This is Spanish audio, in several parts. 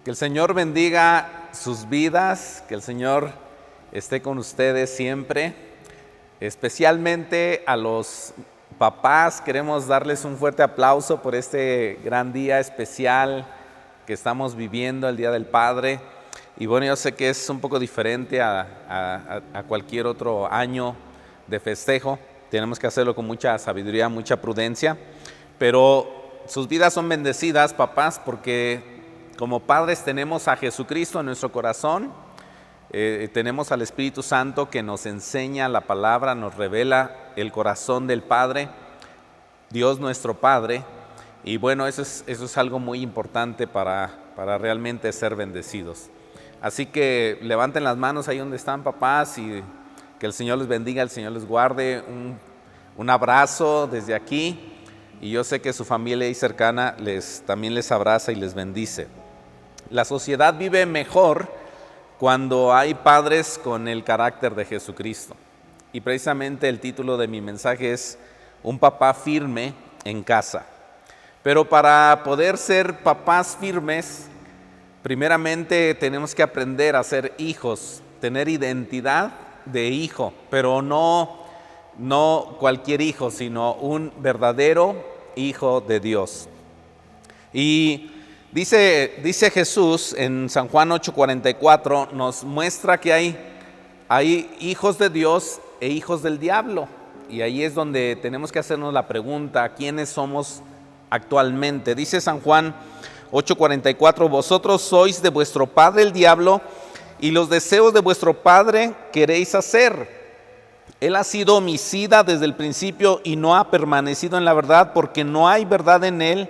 Que el Señor bendiga sus vidas, que el Señor esté con ustedes siempre. Especialmente a los papás, queremos darles un fuerte aplauso por este gran día especial que estamos viviendo, el Día del Padre. Y bueno, yo sé que es un poco diferente a cualquier otro año de festejo. Tenemos que hacerlo con mucha sabiduría, mucha prudencia. Pero sus vidas son bendecidas, papás, porque como padres tenemos a Jesucristo en nuestro corazón, tenemos al Espíritu Santo que nos enseña la palabra, nos revela el corazón del Padre, Dios nuestro Padre, y bueno, eso es algo muy importante para realmente ser bendecidos. Así que levanten las manos ahí donde están, papás, y que el Señor les bendiga, el Señor les guarde. Un abrazo desde aquí, y yo sé que su familia ahí cercana también les abraza y les bendice. La sociedad vive mejor cuando hay padres con el carácter de Jesucristo. Y precisamente el título de mi mensaje es Un papá firme en casa. Pero para poder ser papás firmes, primeramente tenemos que aprender a ser hijos, tener identidad de hijo, pero no cualquier hijo, sino un verdadero hijo de Dios. Y Dice Jesús en San Juan 8:44, nos muestra que hay hijos de Dios e hijos del diablo. Y ahí es donde tenemos que hacernos la pregunta, ¿quiénes somos actualmente? Dice San Juan 8:44, vosotros sois de vuestro padre el diablo, y los deseos de vuestro padre queréis hacer. Él ha sido homicida desde el principio y no ha permanecido en la verdad, porque no hay verdad en él.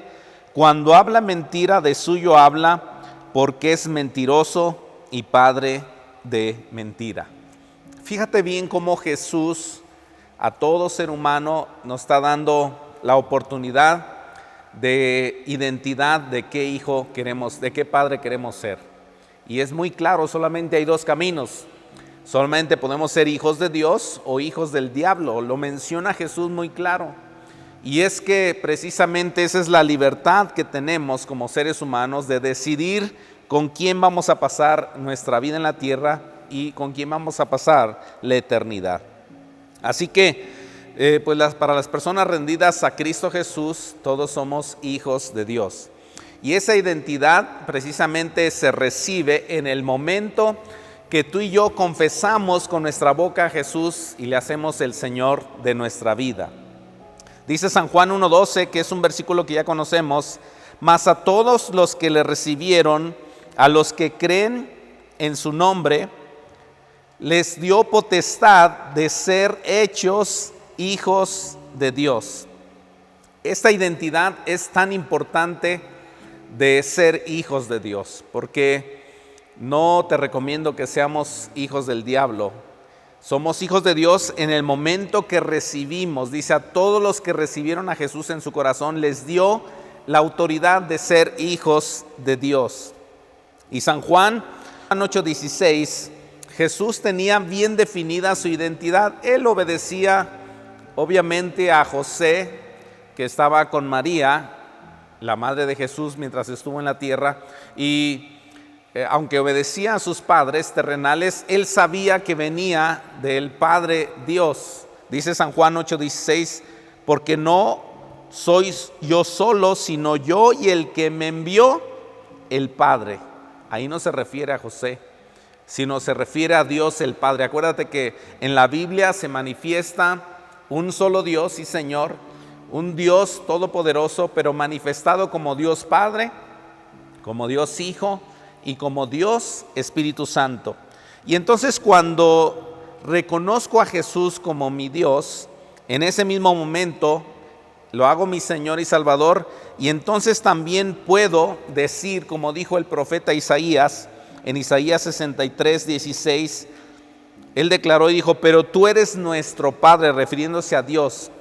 Cuando habla mentira, de suyo habla, porque es mentiroso y padre de mentira. Fíjate bien cómo Jesús a todo ser humano nos está dando la oportunidad de identidad de qué hijo queremos, de qué padre queremos ser. Y es muy claro, solamente hay dos caminos. Solamente podemos ser hijos de Dios o hijos del diablo. Lo menciona Jesús muy claro. Y es que precisamente esa es la libertad que tenemos como seres humanos de decidir con quién vamos a pasar nuestra vida en la tierra y con quién vamos a pasar la eternidad. Así que para las personas rendidas a Cristo Jesús, todos somos hijos de Dios. Y esa identidad precisamente se recibe en el momento que tú y yo confesamos con nuestra boca a Jesús y le hacemos el Señor de nuestra vida. Dice San Juan 1:12, que es un versículo que ya conocemos, mas a todos los que le recibieron, a los que creen en su nombre, les dio potestad de ser hechos hijos de Dios. Esta identidad es tan importante de ser hijos de Dios, porque no te recomiendo que seamos hijos del diablo. Somos hijos de Dios en el momento que recibimos. Dice, a todos los que recibieron a Jesús en su corazón les dio la autoridad de ser hijos de Dios. Y San Juan 8:16, Jesús tenía bien definida su identidad. Él obedecía obviamente a José, que estaba con María, la madre de Jesús, mientras estuvo en la tierra, y aunque obedecía a sus padres terrenales, él sabía que venía del Padre Dios. Dice San Juan 8:16, porque no sois yo solo, sino yo y el que me envió, el Padre. Ahí no se refiere a José, sino se refiere a Dios el Padre. Acuérdate que en la Biblia se manifiesta un solo Dios, sí Señor, un Dios todopoderoso, pero manifestado como Dios Padre, como Dios Hijo y como Dios Espíritu Santo. Y entonces cuando reconozco a Jesús como mi Dios, en ese mismo momento lo hago mi Señor y Salvador, y entonces también puedo decir, como dijo el profeta Isaías, en Isaías 63:16, él declaró y dijo, pero tú eres nuestro Padre, refiriéndose a Dios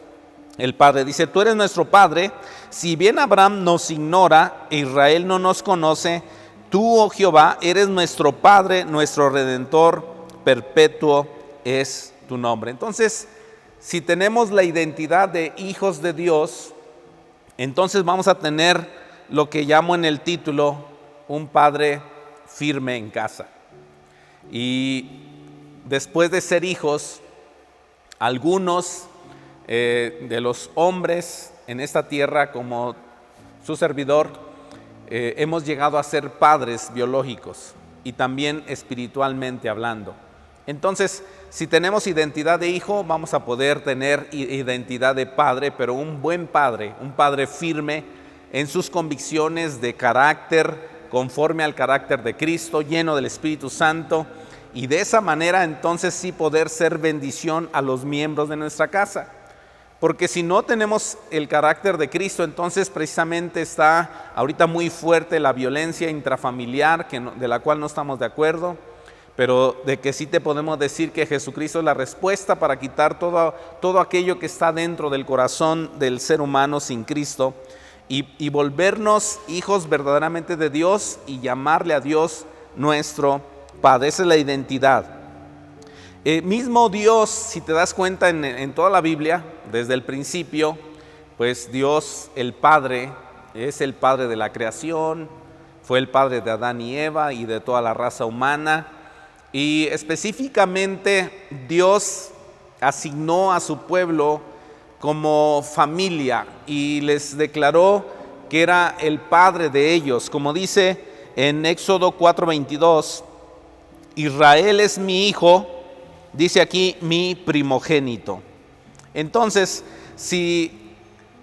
el Padre. Dice, tú eres nuestro Padre, si bien Abraham nos ignora e Israel no nos conoce, tú, oh Jehová, eres nuestro Padre, nuestro Redentor, perpetuo es tu nombre. Entonces, si tenemos la identidad de hijos de Dios, entonces vamos a tener lo que llamo en el título un padre firme en casa. Y después de ser hijos, algunos de los hombres en esta tierra, como su servidor, hemos llegado a ser padres biológicos y también espiritualmente hablando. Entonces, si tenemos identidad de hijo, vamos a poder tener identidad de padre, pero un buen padre, un padre firme en sus convicciones de carácter, conforme al carácter de Cristo, lleno del Espíritu Santo, y de esa manera entonces sí poder ser bendición a los miembros de nuestra casa. Porque si no tenemos el carácter de Cristo, entonces precisamente está ahorita muy fuerte la violencia intrafamiliar, de la cual no estamos de acuerdo, pero de que sí te podemos decir que Jesucristo es la respuesta para quitar todo aquello que está dentro del corazón del ser humano sin Cristo y volvernos hijos verdaderamente de Dios y llamarle a Dios nuestro Padre. Esa es la identidad. Mismo Dios, si te das cuenta en toda la Biblia, desde el principio, pues Dios el Padre es el Padre de la creación, fue el Padre de Adán y Eva y de toda la raza humana, y específicamente Dios asignó a su pueblo como familia y les declaró que era el Padre de ellos, como dice en Éxodo 4:22, Israel es mi hijo, dice aquí mi primogénito. Entonces, si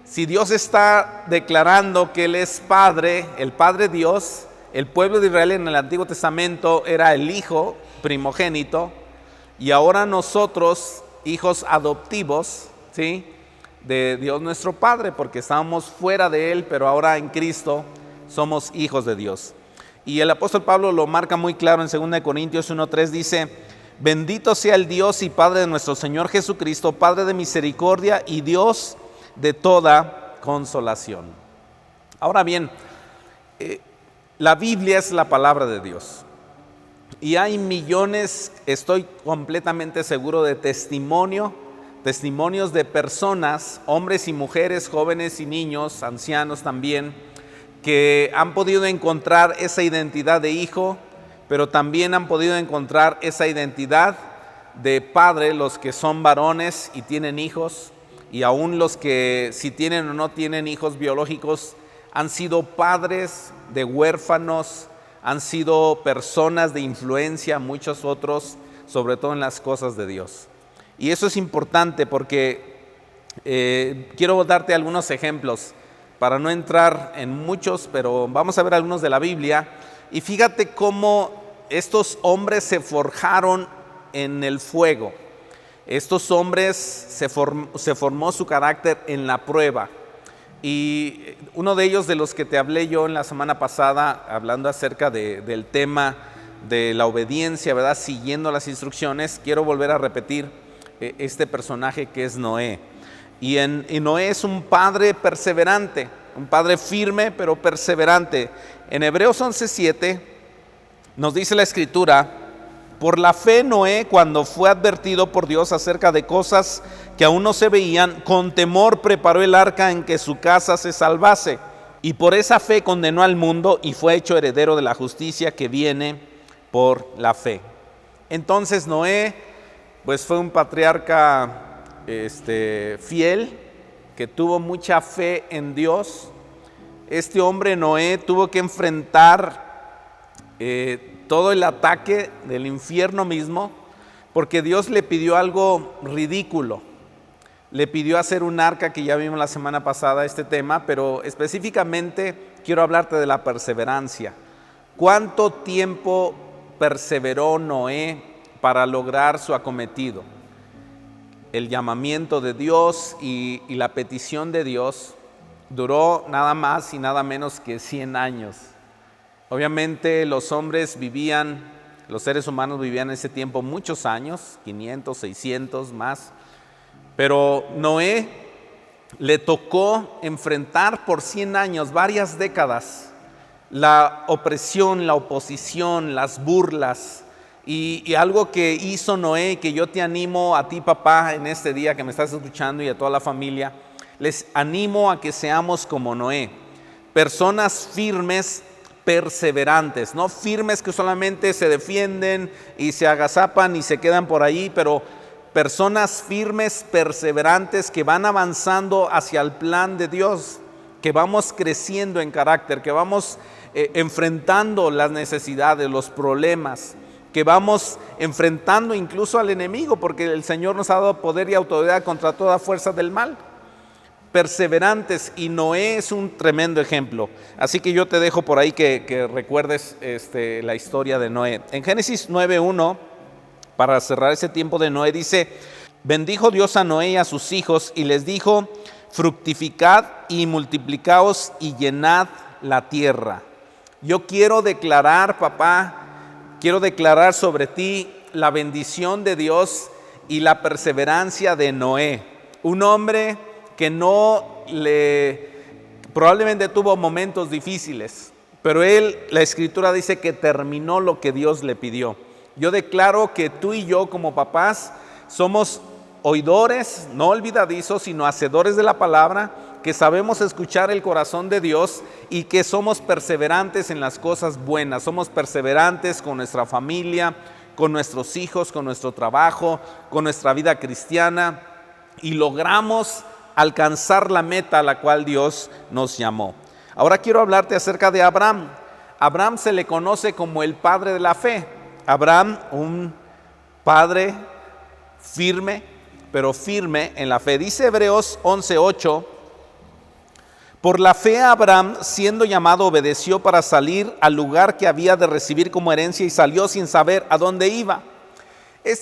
Dios está declarando que Él es Padre, el Padre Dios, el pueblo de Israel en el Antiguo Testamento era el hijo primogénito, y ahora nosotros, hijos adoptivos, ¿sí?, de Dios nuestro Padre, porque estábamos fuera de Él, pero ahora en Cristo somos hijos de Dios. Y el apóstol Pablo lo marca muy claro en 2 Corintios 1:3, dice: bendito sea el Dios y Padre de nuestro Señor Jesucristo, Padre de misericordia y Dios de toda consolación. Ahora bien, la Biblia es la palabra de Dios. Y hay millones, estoy completamente seguro, de testimonios de personas, hombres y mujeres, jóvenes y niños, ancianos también, que han podido encontrar esa identidad de hijo, pero también han podido encontrar esa identidad de padre, los que son varones y tienen hijos, y aún los que si tienen o no tienen hijos biológicos, han sido padres de huérfanos, han sido personas de influencia, muchos otros, sobre todo en las cosas de Dios. Y eso es importante porque quiero darte algunos ejemplos, para no entrar en muchos, pero vamos a ver algunos de la Biblia. Y fíjate cómo estos hombres se forjaron en el fuego. Estos hombres se formó su carácter en la prueba. Y uno de ellos, de los que te hablé yo en la semana pasada, hablando acerca del tema de la obediencia, ¿verdad?, siguiendo las instrucciones, quiero volver a repetir este personaje que es Noé. Y Noé es un padre perseverante, un padre firme pero perseverante. En Hebreos 11:7 nos dice la Escritura: por la fe Noé, cuando fue advertido por Dios acerca de cosas que aún no se veían, con temor preparó el arca en que su casa se salvase, y por esa fe condenó al mundo y fue hecho heredero de la justicia que viene por la fe. Entonces Noé pues fue un patriarca fiel, que tuvo mucha fe en Dios. Este hombre Noé tuvo que enfrentar todo el ataque del infierno mismo, porque Dios le pidió algo ridículo. Le pidió hacer un arca, que ya vimos la semana pasada este tema, pero específicamente quiero hablarte de la perseverancia. ¿Cuánto tiempo perseveró Noé para lograr su acometido? El llamamiento de Dios y la petición de Dios duró nada más y nada menos que 100 años. Obviamente los seres humanos vivían en ese tiempo muchos años, 500, 600 más, pero Noé le tocó enfrentar por 100 años, varias décadas, la opresión, la oposición, las burlas. Y algo que hizo Noé, que yo te animo a ti, papá, en este día que me estás escuchando, y a toda la familia, les animo a que seamos como Noé, personas firmes perseverantes, no firmes que solamente se defienden y se agazapan y se quedan por ahí, pero personas firmes, perseverantes, que van avanzando hacia el plan de Dios, que vamos creciendo en carácter, que vamos enfrentando las necesidades, los problemas, que vamos enfrentando incluso al enemigo, porque el Señor nos ha dado poder y autoridad contra toda fuerza del mal. Perseverantes, y Noé es un tremendo ejemplo. Así que yo te dejo por ahí que recuerdes la historia de Noé. En Génesis 9:1, para cerrar ese tiempo de Noé, dice: bendijo Dios a Noé y a sus hijos y les dijo: fructificad y multiplicaos y llenad la tierra. Yo quiero declarar, papá, quiero declarar sobre ti la bendición de Dios y la perseverancia de Noé, un hombre que probablemente tuvo momentos difíciles, pero la Escritura dice que terminó lo que Dios le pidió. Yo declaro que tú y yo como papás somos oidores, no olvidadizos, sino hacedores de la palabra, que sabemos escuchar el corazón de Dios y que somos perseverantes en las cosas buenas, somos perseverantes con nuestra familia, con nuestros hijos, con nuestro trabajo, con nuestra vida cristiana, y logramos alcanzar la meta a la cual Dios nos llamó. Ahora quiero hablarte acerca de Abraham. Abraham se le conoce como el padre de la fe. Abraham, un padre firme, pero firme en la fe. Dice Hebreos 11:8: por la fe Abraham, siendo llamado, obedeció para salir al lugar que había de recibir como herencia y salió sin saber a dónde iba.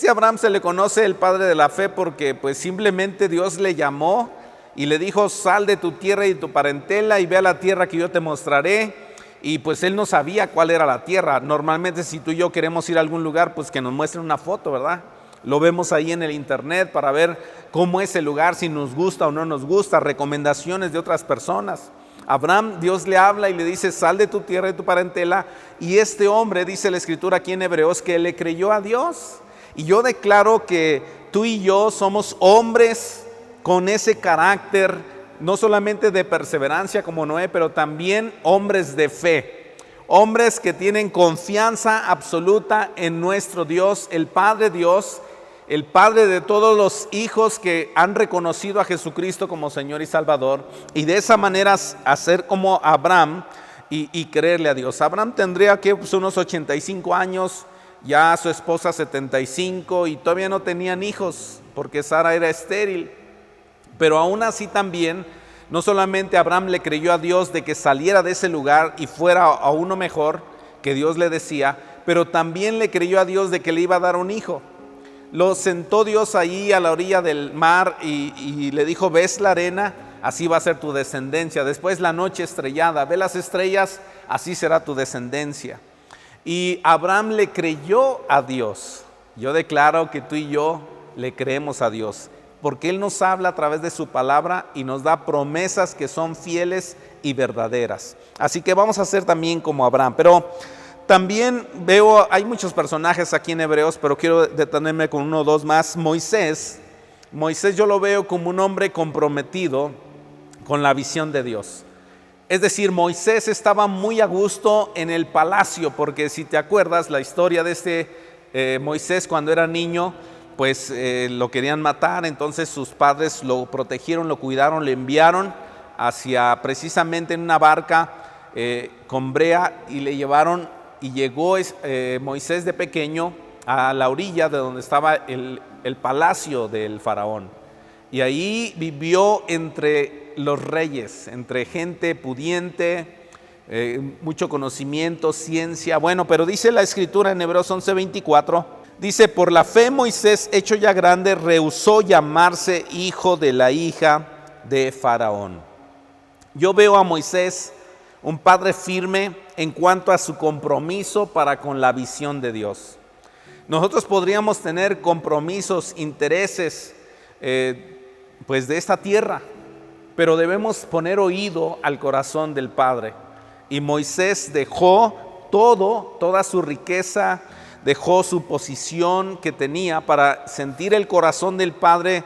Abraham se le conoce el padre de la fe porque pues simplemente Dios le llamó y le dijo: sal de tu tierra y tu parentela y ve a la tierra que yo te mostraré. Y pues él no sabía cuál era la tierra. Normalmente si tú y yo queremos ir a algún lugar, pues que nos muestren una foto, ¿verdad? Lo vemos ahí en el internet para ver cómo es el lugar, si nos gusta o no nos gusta, recomendaciones de otras personas. Abraham, Dios le habla y le dice: sal de tu tierra y tu parentela. Y este hombre, dice la Escritura aquí en Hebreos, que le creyó a Dios. Y yo declaro que tú y yo somos hombres con ese carácter, no solamente de perseverancia como Noé, pero también hombres de fe, hombres que tienen confianza absoluta en nuestro Dios, el Padre Dios, el Padre de todos los hijos que han reconocido a Jesucristo como Señor y Salvador, y de esa manera hacer como Abraham y creerle a Dios. Abraham tendría que unos 85 años, ya su esposa 75, y todavía no tenían hijos porque Sara era estéril. Pero aún así también, no solamente Abraham le creyó a Dios de que saliera de ese lugar y fuera a uno mejor, que Dios le decía, pero también le creyó a Dios de que le iba a dar un hijo. Lo sentó Dios ahí a la orilla del mar y le dijo: ves la arena, así va a ser tu descendencia. Después la noche estrellada, ve las estrellas, así será tu descendencia. Y Abraham le creyó a Dios. Yo declaro que tú y yo le creemos a Dios, porque Él nos habla a través de su palabra y nos da promesas que son fieles y verdaderas. Así que vamos a ser también como Abraham. Pero también veo, hay muchos personajes aquí en Hebreos, pero quiero detenerme con uno o dos más. Moisés yo lo veo como un hombre comprometido con la visión de Dios. Es decir, Moisés estaba muy a gusto en el palacio, porque si te acuerdas la historia de Moisés cuando era niño, pues lo querían matar. Entonces sus padres lo protegieron, lo cuidaron, le enviaron hacia precisamente en una barca con brea, y le llevaron, y llegó Moisés de pequeño a la orilla de donde estaba el palacio del faraón, y ahí vivió entre los reyes, entre gente pudiente, mucho conocimiento, ciencia. Bueno, pero dice la Escritura en Hebreos 11:24, dice: por la fe Moisés, hecho ya grande, rehusó llamarse hijo de la hija de Faraón. Yo veo a Moisés un padre firme en cuanto a su compromiso para con la visión de Dios. Nosotros podríamos tener compromisos, intereses, pues de esta tierra, pero debemos poner oído al corazón del Padre. Y Moisés dejó toda su riqueza, dejó su posición que tenía para sentir el corazón del Padre,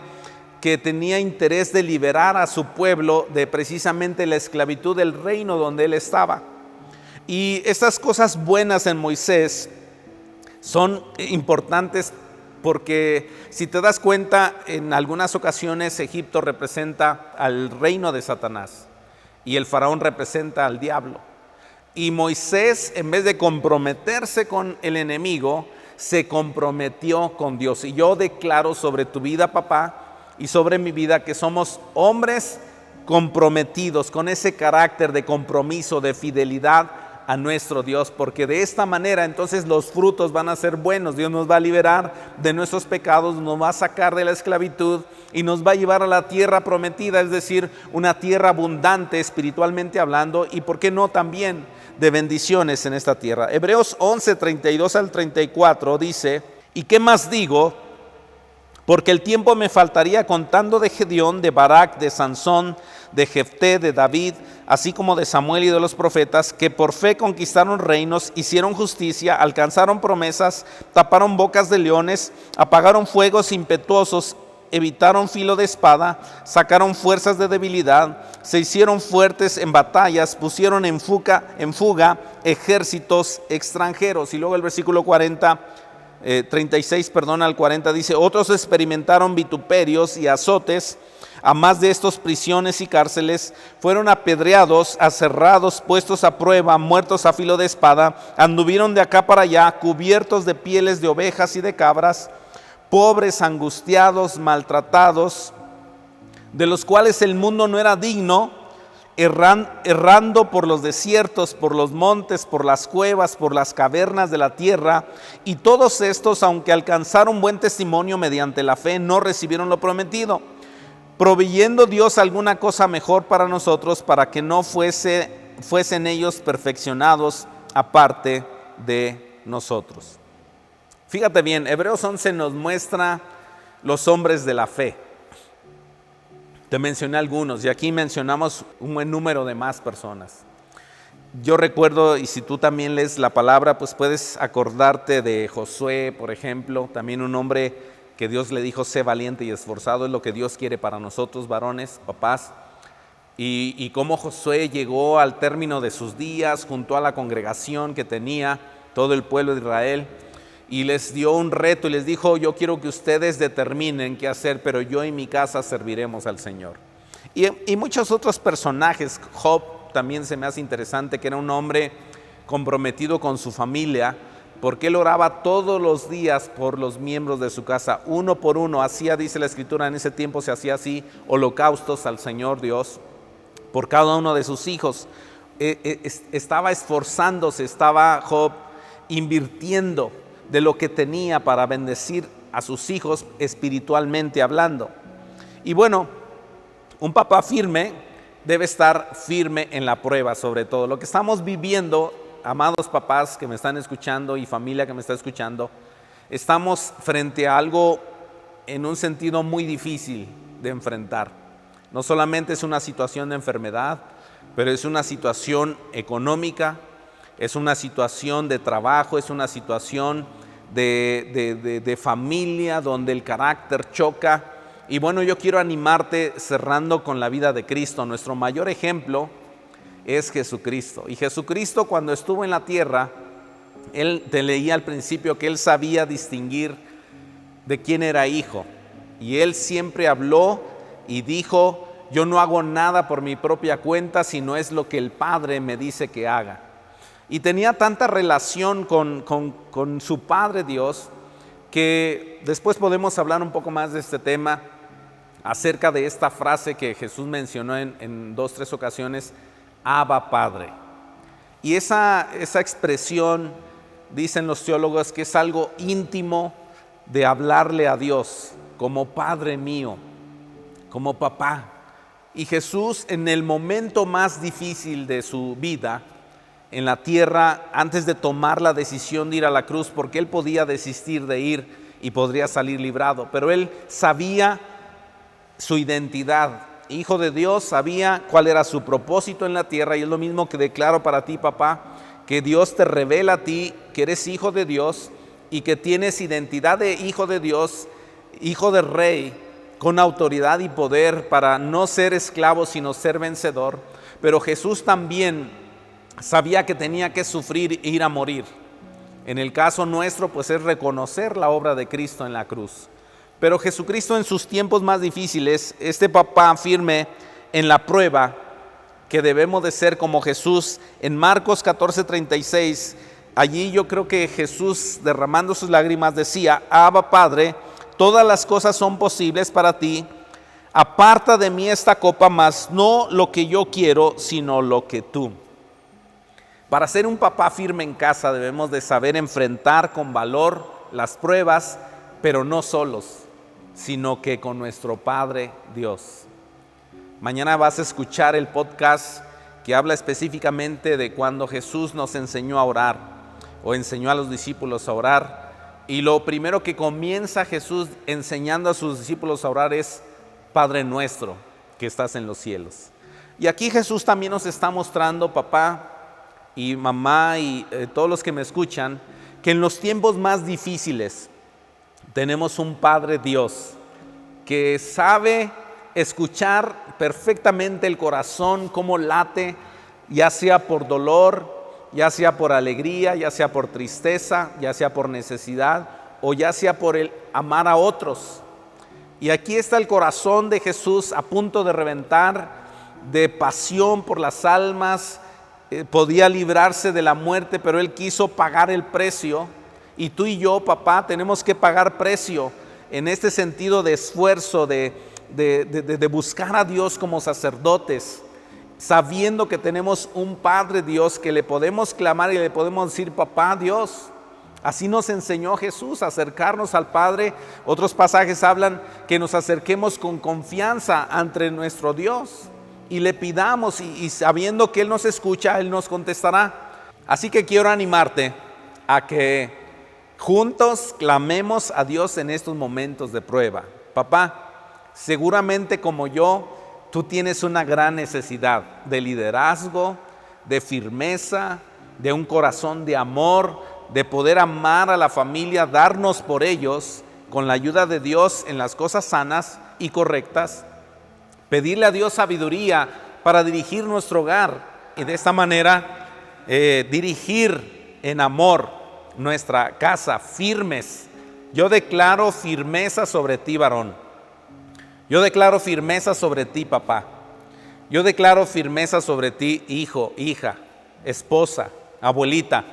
que tenía interés de liberar a su pueblo de precisamente la esclavitud del reino donde él estaba. Y estas cosas buenas en Moisés son importantes porque si te das cuenta, en algunas ocasiones Egipto representa al reino de Satanás y el faraón representa al diablo. Y Moisés, en vez de comprometerse con el enemigo, se comprometió con Dios. Y yo declaro sobre tu vida, papá, y sobre mi vida, que somos hombres comprometidos con ese carácter de compromiso, de fidelidad a nuestro Dios, porque de esta manera entonces los frutos van a ser buenos. Dios nos va a liberar de nuestros pecados, nos va a sacar de la esclavitud y nos va a llevar a la tierra prometida, es decir, una tierra abundante espiritualmente hablando, y por qué no también de bendiciones en esta tierra. Hebreos 11, 32 al 34 dice: ¿y qué más digo? Porque el tiempo me faltaría contando de Gedeón, de Barak, de Sansón, de Jefté, de David, así como de Samuel y de los profetas, que por fe conquistaron reinos, hicieron justicia, alcanzaron promesas, taparon bocas de leones, apagaron fuegos impetuosos, evitaron filo de espada, sacaron fuerzas de debilidad, se hicieron fuertes en batallas, pusieron en fuga ejércitos extranjeros. Y luego el versículo 36 al 40 dice: otros experimentaron vituperios y azotes, a más de estos prisiones y cárceles, fueron apedreados, aserrados, puestos a prueba, muertos a filo de espada, anduvieron de acá para allá, cubiertos de pieles de ovejas y de cabras, pobres, angustiados, maltratados, de los cuales el mundo no era digno, errando por los desiertos, por los montes, por las cuevas, por las cavernas de la tierra. Y todos estos, aunque alcanzaron buen testimonio mediante la fe, no recibieron lo prometido, proveyendo Dios alguna cosa mejor para nosotros, para que no fuesen ellos perfeccionados aparte de nosotros. Fíjate bien, Hebreos 11 nos muestra los hombres de la fe. Te mencioné algunos y aquí mencionamos un buen número de más personas. Yo recuerdo, y si tú también lees la palabra, pues puedes acordarte de Josué, por ejemplo, también un hombre que Dios le dijo: sé valiente y esforzado. Es lo que Dios quiere para nosotros, varones, papás. Y cómo Josué llegó al término de sus días, junto a la congregación que tenía todo el pueblo de Israel, y les dio un reto y les dijo: yo quiero que ustedes determinen qué hacer, pero yo y mi casa serviremos al Señor. Y muchos otros personajes. Job también se me hace interesante, que era un hombre comprometido con su familia, porque él oraba todos los días por los miembros de su casa, uno por uno. Hacía, dice la Escritura, en ese tiempo se hacía así, holocaustos al Señor Dios por cada uno de sus hijos. Estaba esforzándose, estaba Job invirtiendo de lo que tenía para bendecir a sus hijos espiritualmente hablando. Y bueno, un papá firme debe estar firme en la prueba. Sobre todo lo que estamos viviendo, amados papás que me están escuchando y familia que me está escuchando, estamos frente a algo en un sentido muy difícil de enfrentar. No solamente es una situación de enfermedad, pero es una situación económica, es una situación de trabajo, es una situación de familia donde el carácter choca. Y bueno, yo quiero animarte cerrando con la vida de Cristo. Nuestro mayor ejemplo es Jesucristo. Y Jesucristo, cuando estuvo en la tierra, Él, te leía al principio que Él sabía distinguir de quién era hijo. Y Él siempre habló y dijo: yo no hago nada por mi propia cuenta, sino es lo que el Padre me dice que haga. Y tenía tanta relación con su Padre Dios, que después podemos hablar un poco más de este tema, acerca de esta frase que Jesús mencionó en 2-3 ocasiones: Abba Padre. Y esa expresión, dicen los teólogos, que es algo íntimo de hablarle a Dios como Padre mío, como papá. Y Jesús, en el momento más difícil de su vida en la tierra, antes de tomar la decisión de ir a la cruz, porque Él podía desistir de ir y podría salir librado, pero Él sabía su identidad. Hijo de Dios, sabía cuál era su propósito en la tierra. Y es lo mismo que declaro para ti, papá, que Dios te revela a ti que eres hijo de Dios y que tienes identidad de hijo de Dios, hijo de rey, con autoridad y poder para no ser esclavo, sino ser vencedor. Pero Jesús también sabía que tenía que sufrir e ir a morir. En el caso nuestro, pues es reconocer la obra de Cristo en la cruz. Pero Jesucristo en sus tiempos más difíciles, este papá firme en la prueba que debemos de ser como Jesús. En Marcos 14:36, allí yo creo que Jesús, derramando sus lágrimas, decía: Abba, Padre, todas las cosas son posibles para ti. Aparta de mí esta copa, mas no lo que yo quiero, sino lo que tú. Para ser un papá firme en casa debemos de saber enfrentar con valor las pruebas, pero no solos, sino que con nuestro Padre Dios. Mañana vas a escuchar el podcast que habla específicamente de cuando Jesús nos enseñó a orar o enseñó a los discípulos a orar. Y lo primero que comienza Jesús enseñando a sus discípulos a orar es: Padre nuestro que estás en los cielos. Y aquí Jesús también nos está mostrando, papá y mamá y todos los que me escuchan, que en los tiempos más difíciles tenemos un Padre Dios que sabe escuchar perfectamente el corazón, cómo late, ya sea por dolor, ya sea por alegría, ya sea por tristeza, ya sea por necesidad o ya sea por el amar a otros. Y aquí está el corazón de Jesús a punto de reventar de pasión por las almas. Podía librarse de la muerte, pero Él quiso pagar el precio. Y tú y yo, papá, tenemos que pagar precio en este sentido de esfuerzo, de buscar a Dios como sacerdotes, sabiendo que tenemos un Padre Dios que le podemos clamar y le podemos decir: Papá Dios. Así nos enseñó Jesús, a acercarnos al Padre. Otros pasajes hablan que nos acerquemos con confianza ante nuestro Dios y le pidamos, y sabiendo que Él nos escucha, Él nos contestará. Así que quiero animarte a que juntos clamemos a Dios en estos momentos de prueba. Papá, seguramente como yo, tú tienes una gran necesidad de liderazgo, de firmeza, de un corazón de amor, de poder amar a la familia, darnos por ellos con la ayuda de Dios en las cosas sanas y correctas. Pedirle a Dios sabiduría para dirigir nuestro hogar y de esta manera dirigir en amor nuestra casa, firmes. Yo declaro firmeza sobre ti, varón. Yo declaro firmeza sobre ti, papá. Yo declaro firmeza sobre ti, hijo, hija, esposa, abuelita,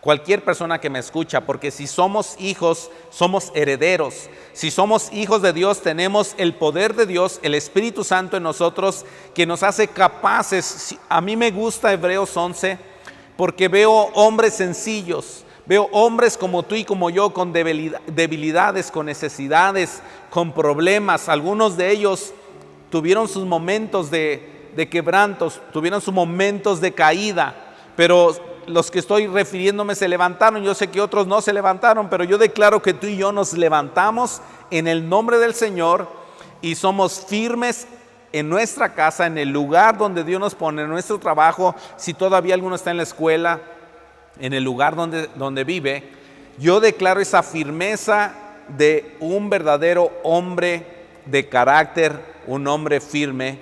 cualquier persona que me escucha, porque si somos hijos, somos herederos. Si somos hijos de Dios, tenemos el poder de Dios, el Espíritu Santo en nosotros, que nos hace capaces. A mí me gusta Hebreos 11, porque veo hombres sencillos, veo hombres como tú y como yo, con debilidades, con necesidades, con problemas. Algunos de ellos tuvieron sus momentos de quebrantos, tuvieron sus momentos de caída, pero los que estoy refiriéndome se levantaron. Yo sé que otros no se levantaron, pero yo declaro que tú y yo nos levantamos en el nombre del Señor y somos firmes en nuestra casa, en el lugar donde Dios nos pone, en nuestro trabajo. Si todavía alguno está en la escuela, en el lugar donde vive, yo declaro esa firmeza de un verdadero hombre de carácter, un hombre firme,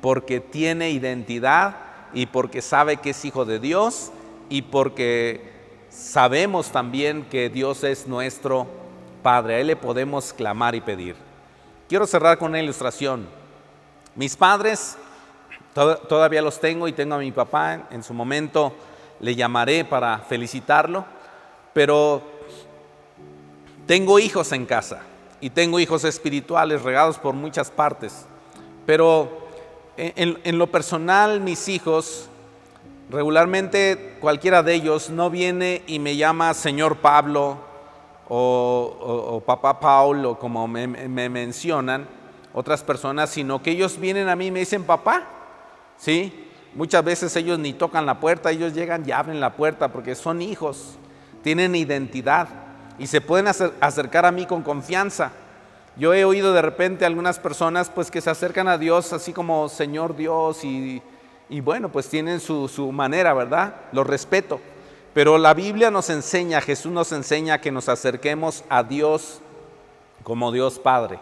porque tiene identidad y porque sabe que es hijo de Dios, y porque sabemos también que Dios es nuestro Padre. A Él le podemos clamar y pedir. Quiero cerrar con una ilustración. Mis padres, todavía los tengo, y tengo a mi papá. En su momento le llamaré para felicitarlo, pero tengo hijos en casa y tengo hijos espirituales regados por muchas partes. Pero en lo personal, mis hijos, regularmente cualquiera de ellos no viene y me llama señor Pablo o papá Paulo, como me mencionan otras personas, sino que ellos vienen a mí y me dicen papá. ¿Sí? Muchas veces ellos ni tocan la puerta, ellos llegan y abren la puerta porque son hijos, tienen identidad y se pueden acercar a mí con confianza. Yo he oído de repente algunas personas pues que se acercan a Dios así como Señor Dios, y bueno, pues tienen su manera, ¿verdad? Lo respeto. Pero la Biblia nos enseña, Jesús nos enseña que nos acerquemos a Dios como Dios Padre.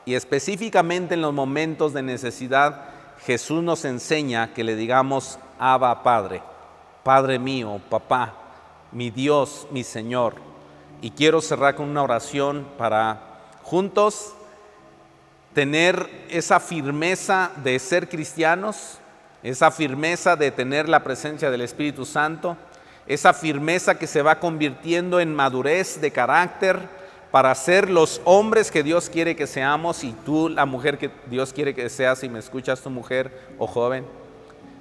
Y específicamente en los momentos de necesidad, Jesús nos enseña que le digamos Abba Padre. Padre mío, papá, mi Dios, mi Señor. Y quiero cerrar con una oración para juntos tener esa firmeza de ser cristianos, esa firmeza de tener la presencia del Espíritu Santo, esa firmeza que se va convirtiendo en madurez de carácter para ser los hombres que Dios quiere que seamos, y tú la mujer que Dios quiere que seas, si me escuchas, tu mujer o joven.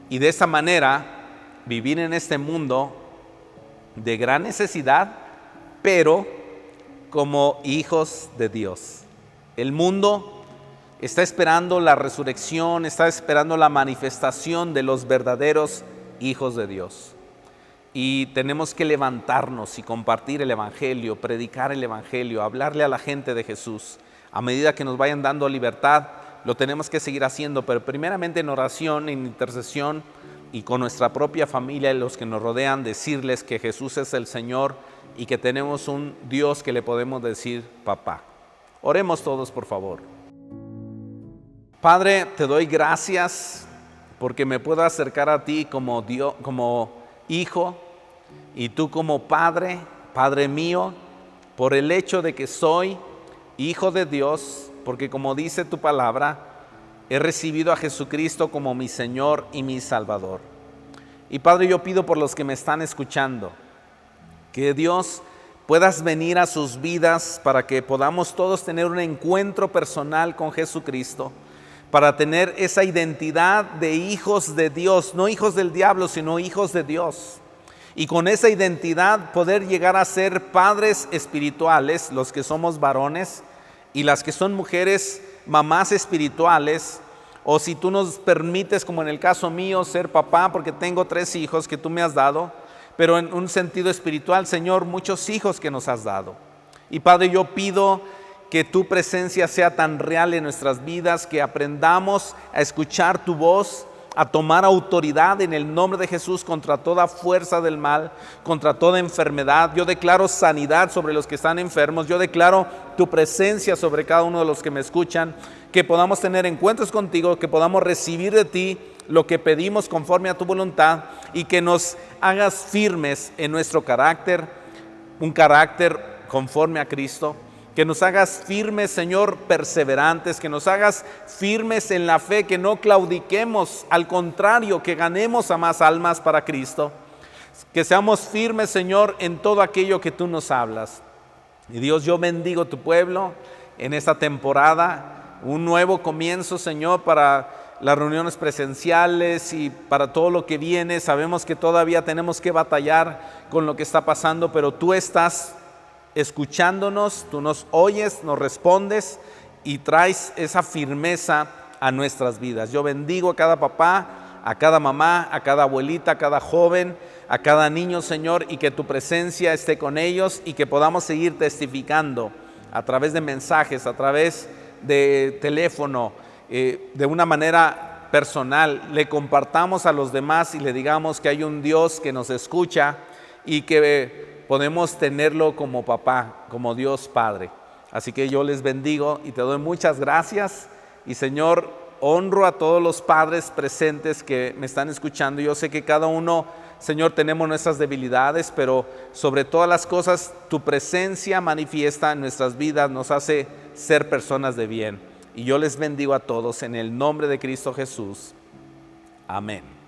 Y de esa manera vivir en este mundo de gran necesidad, pero como hijos de Dios. El mundo está esperando la resurrección, está esperando la manifestación de los verdaderos hijos de Dios. Y tenemos que levantarnos y compartir el Evangelio, predicar el Evangelio, hablarle a la gente de Jesús. A medida que nos vayan dando libertad, lo tenemos que seguir haciendo, pero primeramente en oración, en intercesión y con nuestra propia familia y los que nos rodean, decirles que Jesús es el Señor y que tenemos un Dios que le podemos decir papá. Oremos todos, por favor. Padre, te doy gracias porque me puedo acercar a ti como Dios, como hijo, y tú como padre, Padre mío, por el hecho de que soy hijo de Dios, porque como dice tu palabra, he recibido a Jesucristo como mi Señor y mi Salvador. Y Padre, yo pido por los que me están escuchando, que Dios puedas venir a sus vidas para que podamos todos tener un encuentro personal con Jesucristo, para tener esa identidad de hijos de Dios, no hijos del diablo, sino hijos de Dios. Y con esa identidad poder llegar a ser padres espirituales, los que somos varones, y las que son mujeres, mamás espirituales, o si tú nos permites, como en el caso mío, ser papá, porque tengo 3 hijos que tú me has dado, pero en un sentido espiritual, Señor, muchos hijos que nos has dado. Y Padre, yo pido que tu presencia sea tan real en nuestras vidas, que aprendamos a escuchar tu voz, a tomar autoridad en el nombre de Jesús contra toda fuerza del mal, contra toda enfermedad. Yo declaro sanidad sobre los que están enfermos, yo declaro tu presencia sobre cada uno de los que me escuchan, que podamos tener encuentros contigo, que podamos recibir de ti lo que pedimos conforme a tu voluntad, y que nos hagas firmes en nuestro carácter, un carácter conforme a Cristo. Que nos hagas firmes, Señor, perseverantes, que nos hagas firmes en la fe, que no claudiquemos, al contrario, que ganemos a más almas para Cristo. Que seamos firmes, Señor, en todo aquello que tú nos hablas. Y Dios, yo bendigo tu pueblo en esta temporada, un nuevo comienzo, Señor, para las reuniones presenciales y para todo lo que viene. Sabemos que todavía tenemos que batallar con lo que está pasando, pero tú estás escuchándonos, tú nos oyes, nos respondes y traes esa firmeza a nuestras vidas. Yo bendigo a cada papá, a cada mamá, a cada abuelita, a cada joven, a cada niño, Señor, y que tu presencia esté con ellos y que podamos seguir testificando a través de mensajes, a través de teléfono, de una manera personal, le compartamos a los demás y le digamos que hay un Dios que nos escucha y que podemos tenerlo como papá, como Dios Padre. Así que yo les bendigo y te doy muchas gracias. Y Señor, honro a todos los padres presentes que me están escuchando. Yo sé que cada uno, Señor, tenemos nuestras debilidades, pero sobre todas las cosas, tu presencia manifiesta en nuestras vidas, nos hace ser personas de bien. Y yo les bendigo a todos en el nombre de Cristo Jesús. Amén.